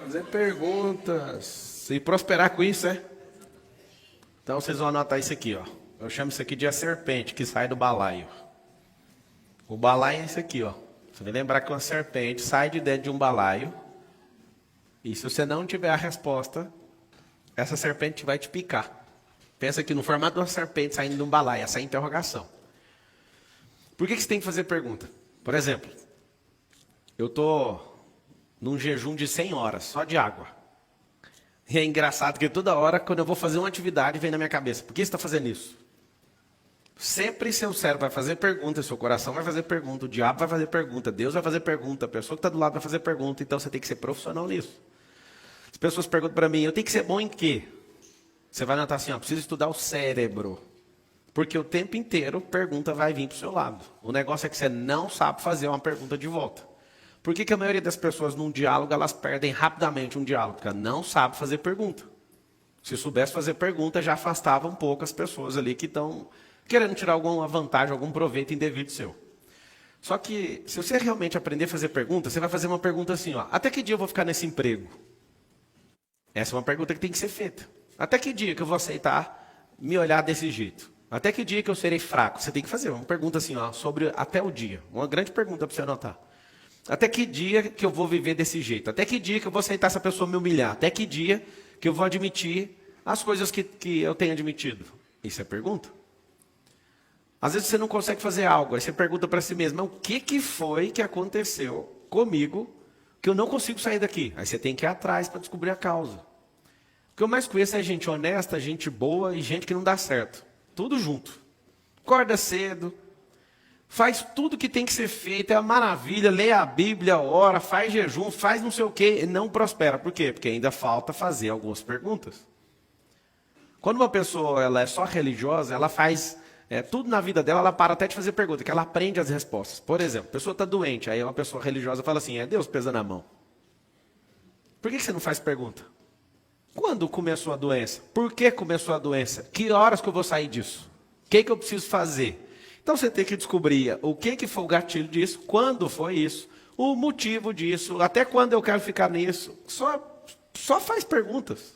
Fazer perguntas e prosperar com isso, é? Então vocês vão anotar isso aqui, ó. Eu chamo isso aqui de a serpente que sai do balaio. O balaio é isso aqui, ó. Você vai lembrar que uma serpente sai de dentro de um balaio. E se você não tiver a resposta, essa serpente vai te picar. Pensa aqui no formato de uma serpente saindo de um balaio. Essa é a interrogação. Por que você tem que fazer pergunta? Por exemplo, eu estou num jejum de 100 horas, só de água. E é engraçado que toda hora, quando eu vou fazer uma atividade, vem na minha cabeça. Por que você está fazendo isso? Sempre seu cérebro vai fazer pergunta, seu coração vai fazer pergunta, o diabo vai fazer pergunta, Deus vai fazer pergunta, a pessoa que está do lado vai fazer pergunta. Então você tem que ser profissional nisso. As pessoas perguntam para mim, eu tenho que ser bom em quê? Você vai notar assim, ó, preciso estudar o cérebro. Porque o tempo inteiro pergunta vai vir para o seu lado. O negócio é que você não sabe fazer uma pergunta de volta. Por que a maioria das pessoas num diálogo, elas perdem rapidamente um diálogo? Porque ela não sabe fazer pergunta. Se soubesse fazer pergunta, já afastava um pouco as pessoas ali que estão querendo tirar alguma vantagem, algum proveito indevido seu. Só que, se você realmente aprender a fazer pergunta, você vai fazer uma pergunta assim, ó, até que dia eu vou ficar nesse emprego? Essa é uma pergunta que tem que ser feita. Até que dia que eu vou aceitar me olhar desse jeito? Até que dia que eu serei fraco? Você tem que fazer uma pergunta assim, ó, sobre até o dia. Uma grande pergunta para você anotar. Até que dia que eu vou viver desse jeito? Até que dia que eu vou aceitar essa pessoa me humilhar? Até que dia que eu vou admitir as coisas que eu tenho admitido? Isso é pergunta. Às vezes você não consegue fazer algo, aí você pergunta para si mesmo, o que foi que aconteceu comigo que eu não consigo sair daqui? Aí você tem que ir atrás para descobrir a causa. O que eu mais conheço é gente honesta, gente boa e gente que não dá certo. Tudo junto. Acorda cedo, faz tudo que tem que ser feito, é uma maravilha, lê a Bíblia, ora, faz jejum, faz não sei o quê, e não prospera. Por quê? Porque ainda falta fazer algumas perguntas. Quando uma pessoa ela é só religiosa, ela faz tudo na vida dela, ela para até de fazer pergunta, que ela aprende as respostas. Por exemplo, a pessoa está doente, aí uma pessoa religiosa fala assim, é Deus pesando a mão. Por que você não faz pergunta? Quando começou a doença? Por que começou a doença? Que horas que eu vou sair disso? O que eu preciso fazer? Então você tem que descobrir o que foi o gatilho disso, quando foi isso, o motivo disso, até quando eu quero ficar nisso. Só faz perguntas.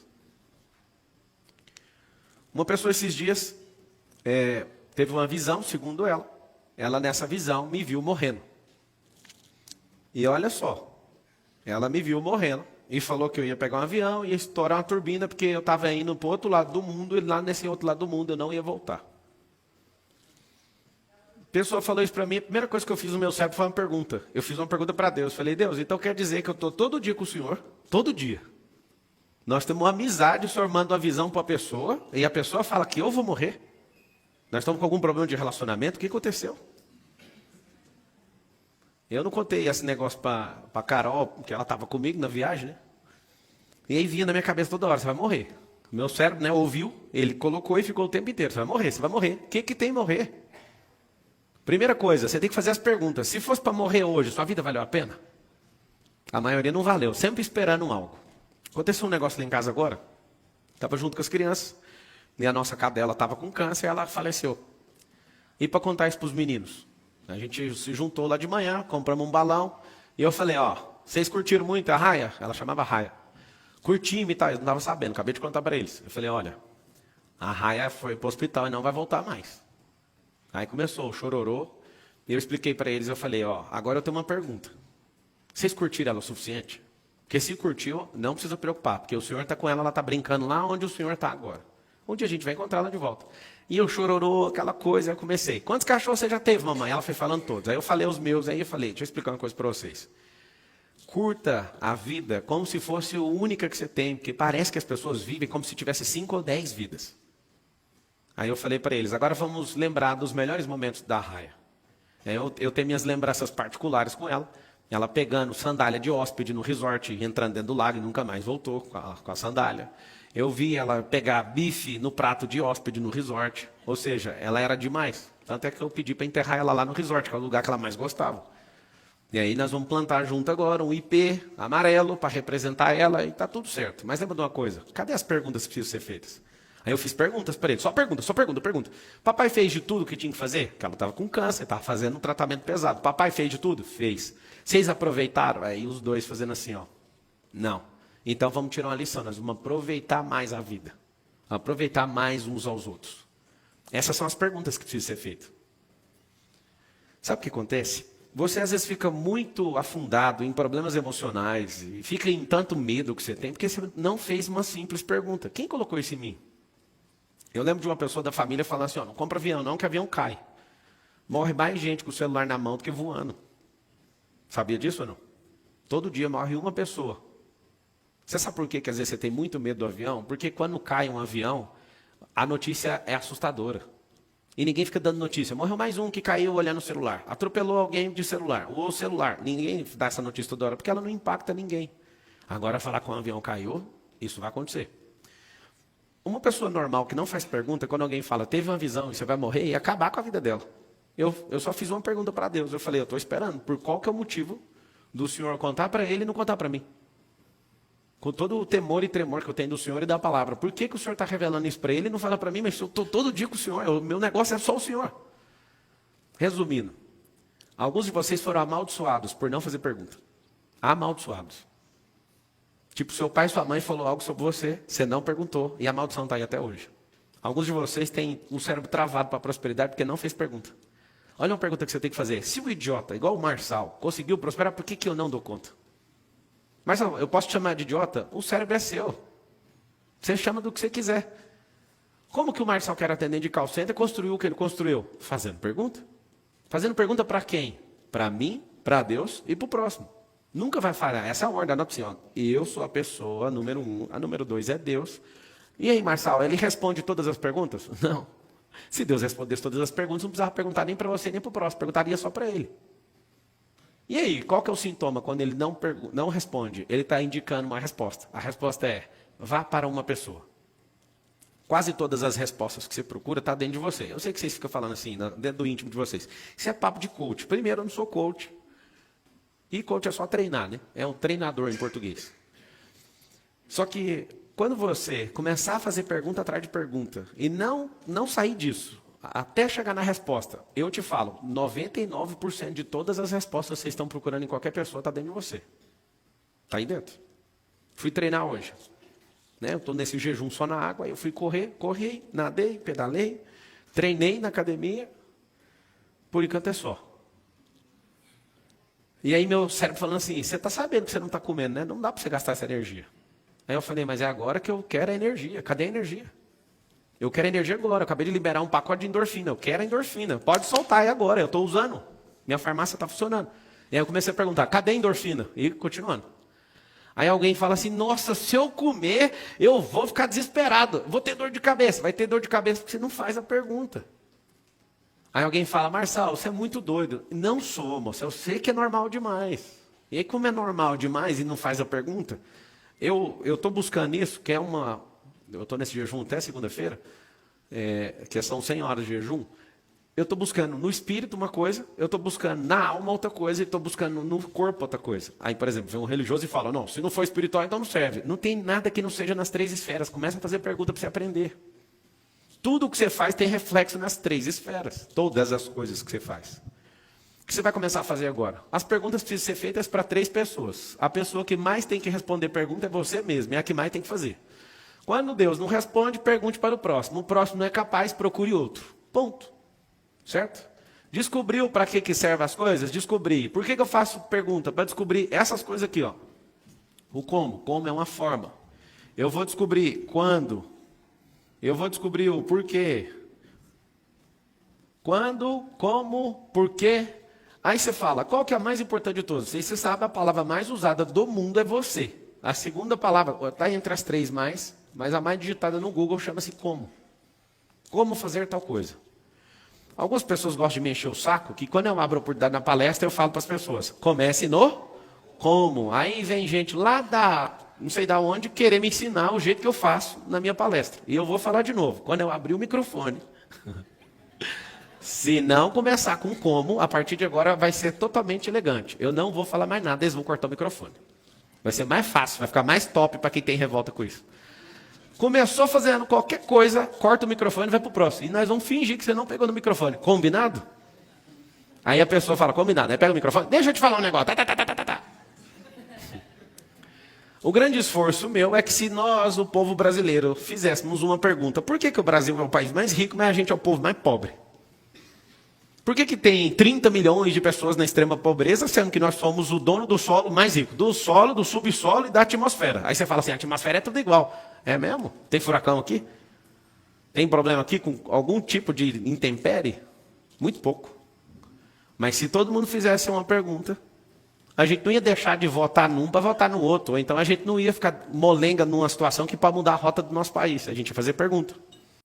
Uma pessoa esses dias teve uma visão, segundo ela. Ela nessa visão me viu morrendo. E olha só, ela me viu morrendo. E falou que eu ia pegar um avião e ia estourar uma turbina, porque eu estava indo para o outro lado do mundo, e lá nesse outro lado do mundo eu não ia voltar. A pessoa falou isso para mim, a primeira coisa que eu fiz no meu cérebro foi uma pergunta. Eu fiz uma pergunta para Deus. Falei, Deus, então quer dizer que eu estou todo dia com o Senhor? Todo dia. Nós temos uma amizade, o Senhor manda uma visão para a pessoa, e a pessoa fala que eu vou morrer. Nós estamos com algum problema de relacionamento, o que aconteceu? Eu não contei esse negócio para Carol, porque ela estava comigo na viagem, né? E aí vinha na minha cabeça toda hora, você vai morrer. Meu cérebro, né, ouviu, ele colocou e ficou o tempo inteiro, você vai morrer, você vai morrer. O que tem morrer? Primeira coisa, você tem que fazer as perguntas. Se fosse para morrer hoje, sua vida valeu a pena? A maioria não valeu, sempre esperando algo. Aconteceu um negócio lá em casa agora, estava junto com as crianças, e a nossa cadela estava com câncer e ela faleceu. E para contar isso para os meninos? A gente se juntou lá de manhã, compramos um balão, e eu falei, ó, vocês curtiram muito a Raia? Ela chamava Raia. Curtimos e tal, eu não estava sabendo, acabei de contar para eles. Eu falei, olha, a Raia foi para o hospital e não vai voltar mais. Aí começou o chororô, e eu expliquei para eles, eu falei, ó, agora eu tenho uma pergunta. Vocês curtiram ela o suficiente? Porque se curtiu, não precisa preocupar, porque o senhor está com ela está brincando lá onde o senhor está agora. Um dia a gente vai encontrar ela de volta. E eu chororô, aquela coisa, eu comecei. Quantos cachorros você já teve, mamãe? Ela foi falando todos. Aí eu falei os meus, aí eu falei, deixa eu explicar uma coisa para vocês. Curta a vida como se fosse a única que você tem, porque parece que as pessoas vivem como se tivesse 5 ou 10 vidas. Aí eu falei para eles, agora vamos lembrar dos melhores momentos da Raia. Eu tenho minhas lembranças particulares com ela. Ela pegando sandália de hóspede no resort, entrando dentro do lago e nunca mais voltou com a sandália. Eu vi ela pegar bife no prato de hóspede no resort. Ou seja, ela era demais. Tanto é que eu pedi para enterrar ela lá no resort, que é o lugar que ela mais gostava. E aí nós vamos plantar junto agora um IP amarelo para representar ela e está tudo certo. Mas lembra de uma coisa? Cadê as perguntas que precisam ser feitas? Aí eu fiz perguntas para ele. Só pergunta. Papai fez de tudo que tinha que fazer? Porque ela estava com câncer, estava fazendo um tratamento pesado. Papai fez de tudo? Fez. Vocês aproveitaram? Aí os dois fazendo assim, ó. Não. Então vamos tirar uma lição, nós vamos aproveitar mais a vida. Aproveitar mais uns aos outros. Essas são as perguntas que precisam ser feitas. Sabe o que acontece? Você às vezes fica muito afundado em problemas emocionais e fica em tanto medo que você tem, porque você não fez uma simples pergunta. Quem colocou isso em mim? Eu lembro de uma pessoa da família falando assim, ó, não compra avião não, que avião cai. Morre mais gente com o celular na mão do que voando. Sabia disso ou não? Todo dia morre uma pessoa. Você sabe por que às vezes você tem muito medo do avião? Porque quando cai um avião, a notícia é assustadora. E ninguém fica dando notícia. Morreu mais um que caiu olhando o celular. Atropelou alguém de celular. Ou celular. Ninguém dá essa notícia toda hora, porque ela não impacta ninguém. Agora, falar que um avião caiu, isso vai acontecer. Uma pessoa normal que não faz pergunta, quando alguém fala, teve uma visão e você vai morrer, ia acabar com a vida dela. Eu só fiz uma pergunta para Deus. Eu falei, eu estou esperando. Por qual que é o motivo do Senhor contar para ele e não contar para mim? Com todo o temor e tremor que eu tenho do Senhor e da palavra. Por que o Senhor está revelando isso para ele e não fala para mim, mas eu estou todo dia com o Senhor, o meu negócio é só o Senhor. Resumindo, alguns de vocês foram amaldiçoados por não fazer pergunta. Amaldiçoados. Tipo, seu pai e sua mãe falou algo sobre você, você não perguntou e a maldição está aí até hoje. Alguns de vocês têm um cérebro travado para a prosperidade porque não fez pergunta. Olha uma pergunta que você tem que fazer. Se o idiota, igual o Marçal, conseguiu prosperar, por que eu não dou conta? Mas eu posso te chamar de idiota? O cérebro é seu. Você chama do que você quiser. Como que o Marçal, que era atendente de call center, construiu o que ele construiu? Fazendo pergunta. Fazendo pergunta para quem? Para mim, para Deus e para o próximo. Nunca vai falhar. Essa é a ordem. Anota assim, ó. Eu sou a pessoa número 1, a número 2 é Deus. E aí, Marçal, ele responde todas as perguntas? Não. Se Deus respondesse todas as perguntas, não precisava perguntar nem para você nem para o próximo. Perguntaria só para ele. E aí, qual que é o sintoma quando ele não responde? Ele está indicando uma resposta. A resposta é, vá para uma pessoa. Quase todas as respostas que você procura estão dentro de você. Eu sei que vocês ficam falando assim, dentro do íntimo de vocês. Isso é papo de coach. Primeiro, eu não sou coach. E coach é só treinar, né? É um treinador em português. Só que, quando você começar a fazer pergunta atrás de pergunta, e não sair disso, até chegar na resposta, eu te falo, 99% de todas as respostas que vocês estão procurando em qualquer pessoa está dentro de você. Está aí dentro. Fui treinar hoje. Né? Eu estou nesse jejum só na água, eu fui corri, nadei, pedalei, treinei na academia, por enquanto é só. E aí meu cérebro falando assim, você está sabendo que você não está comendo, né? Não dá para você gastar essa energia. Aí eu falei, mas é agora que eu quero a energia. Cadê a energia? Eu quero energia agora. Eu acabei de liberar um pacote de endorfina. Eu quero a endorfina. Pode soltar aí agora. Eu estou usando. Minha farmácia está funcionando. E aí eu comecei a perguntar, cadê a endorfina? E continuando. Aí alguém fala assim, nossa, se eu comer, eu vou ficar desesperado. Vou ter dor de cabeça. Vai ter dor de cabeça porque você não faz a pergunta. Aí alguém fala, Marçal, você é muito doido. Não sou, moça. Eu sei que é normal demais. E aí como é normal demais e não faz a pergunta, eu estou buscando isso, que é uma... Eu estou nesse jejum até segunda-feira, que são 100 horas de jejum. Eu estou buscando no espírito uma coisa, eu estou buscando na alma outra coisa, e estou buscando no corpo outra coisa. Aí, por exemplo, vem um religioso e fala, não, se não for espiritual, então não serve. Não tem nada que não seja nas 3 esferas. Começa a fazer pergunta para você aprender. Tudo o que você faz tem reflexo nas 3 esferas. Todas as coisas que você faz. O que você vai começar a fazer agora? As perguntas precisam ser feitas para 3 pessoas. A pessoa que mais tem que responder pergunta é você mesmo, é a que mais tem que fazer. Quando Deus não responde, pergunte para o próximo. O próximo não é capaz, procure outro. Ponto. Certo? Descobriu para que servem as coisas? Descobri. Por que eu faço pergunta? Para descobrir essas coisas aqui. Ó. O como. Como é uma forma. Eu vou descobrir quando. Eu vou descobrir o porquê. Quando, como, porquê. Aí você fala, qual que é a mais importante de todas? Você sabe, a palavra mais usada do mundo é você. A segunda palavra, está entre as 3 mais, mas a mais digitada no Google chama-se como. Como fazer tal coisa. Algumas pessoas gostam de me encher o saco, que quando eu abro a oportunidade na palestra, eu falo para as pessoas, comece no como. Aí vem gente lá da, não sei da onde, querer me ensinar o jeito que eu faço na minha palestra. E eu vou falar de novo, quando eu abrir o microfone, se não começar com como, a partir de agora vai ser totalmente elegante. Eu não vou falar mais nada, eles vão cortar o microfone. Vai ser mais fácil, vai ficar mais top para quem tem revolta com isso. Começou fazendo qualquer coisa, corta o microfone e vai para o próximo. E nós vamos fingir que você não pegou no microfone. Combinado? Aí a pessoa fala, combinado. Aí pega o microfone, deixa eu te falar um negócio. Tá. O grande esforço meu é que se nós, o povo brasileiro, fizéssemos uma pergunta, por que o Brasil é o país mais rico, mas a gente é o povo mais pobre? Por que tem 30 milhões de pessoas na extrema pobreza, sendo que nós somos o dono do solo mais rico? Do solo, do subsolo e da atmosfera. Aí você fala assim, a atmosfera é tudo igual. É mesmo? Tem furacão aqui? Tem problema aqui com algum tipo de intempérie? Muito pouco. Mas se todo mundo fizesse uma pergunta, a gente não ia deixar de votar num para votar no outro. Ou então a gente não ia ficar molenga numa situação que pode mudar a rota do nosso país. A gente ia fazer pergunta.